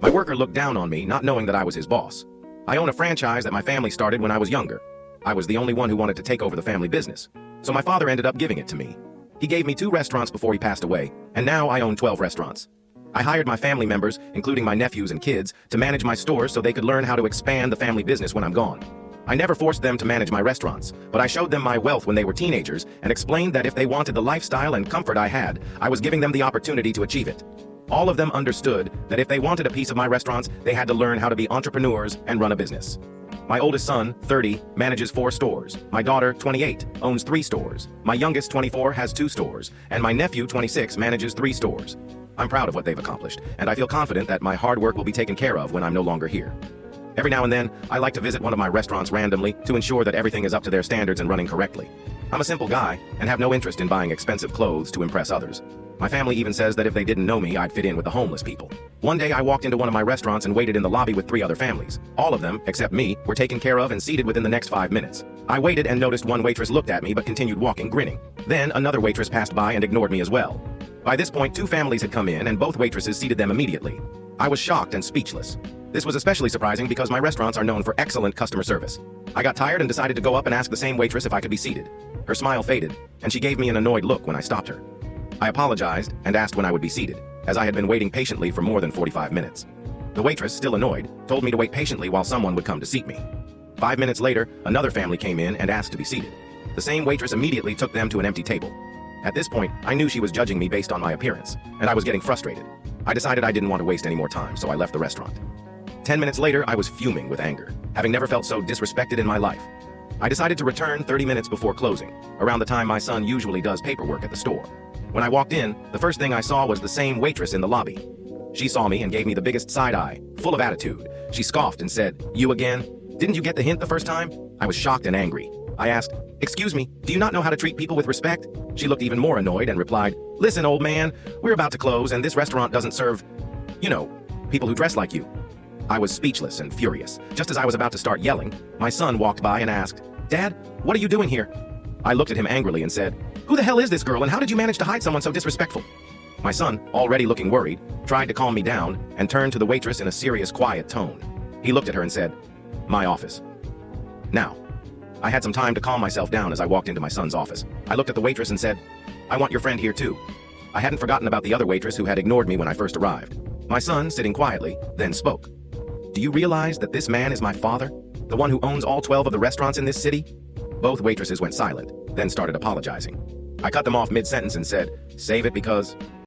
My worker looked down on me, not knowing that I was his boss. I own a franchise that my family started when I was younger. I was the only one who wanted to take over the family business, so my father ended up giving it to me. He gave me 2 restaurants before he passed away, and now I own 12 restaurants. I hired my family members, including my nephews and kids, to manage my stores so they could learn how to expand the family business when I'm gone. I never forced them to manage my restaurants, but I showed them my wealth when they were teenagers and explained that if they wanted the lifestyle and comfort I had, I was giving them the opportunity to achieve it. All of them understood that if they wanted a piece of my restaurants, they had to learn how to be entrepreneurs and run a business. My oldest son, 30, manages 4 stores. My daughter, 28, owns 3 stores. My youngest, 24, has 2 stores. And my nephew, 26, manages 3 stores. I'm proud of what they've accomplished, and I feel confident that my hard work will be taken care of when I'm no longer here. Every now and then, I like to visit one of my restaurants randomly to ensure that everything is up to their standards and running correctly. I'm a simple guy and have no interest in buying expensive clothes to impress others. My family even says that if they didn't know me, I'd fit in with the homeless people. One day I walked into one of my restaurants and waited in the lobby with 3 other families. All of them, except me, were taken care of and seated within the next 5 minutes. I waited and noticed one waitress looked at me but continued walking, grinning. Then another waitress passed by and ignored me as well. By this point, 2 families had come in and both waitresses seated them immediately. I was shocked and speechless. This was especially surprising because my restaurants are known for excellent customer service. I got tired and decided to go up and ask the same waitress if I could be seated. Her smile faded, and she gave me an annoyed look when I stopped her. I apologized and asked when I would be seated, as I had been waiting patiently for more than 45 minutes. The waitress, still annoyed, told me to wait patiently while someone would come to seat me. 5 minutes later, another family came in and asked to be seated. The same waitress immediately took them to an empty table. At this point, I knew she was judging me based on my appearance, and I was getting frustrated. I decided I didn't want to waste any more time, so I left the restaurant. 10 minutes later, I was fuming with anger, having never felt so disrespected in my life. I decided to return 30 minutes before closing, around the time my son usually does paperwork at the store. When I walked in, the first thing I saw was the same waitress in the lobby. She saw me and gave me the biggest side eye, full of attitude. She scoffed and said, "You again? Didn't you get the hint the first time?" I was shocked and angry. I asked, "Excuse me, do you not know how to treat people with respect?" She looked even more annoyed and replied, "Listen, old man, we're about to close and this restaurant doesn't serve, people who dress like you." I was speechless and furious. Just as I was about to start yelling, my son walked by and asked, "Dad, what are you doing here?" I looked at him angrily and said, "Who the hell is this girl and how did you manage to hide someone so disrespectful?" My son, already looking worried, tried to calm me down and turned to the waitress in a serious, quiet tone. He looked at her and said, "My office." Now, I had some time to calm myself down as I walked into my son's office. I looked at the waitress and said, "I want your friend here too." I hadn't forgotten about the other waitress who had ignored me when I first arrived. My son, sitting quietly, then spoke. "Do you realize that this man is my father? The one who owns all 12 of the restaurants in this city?" Both waitresses went silent, then started apologizing. I cut them off mid-sentence and said, "Save it because..."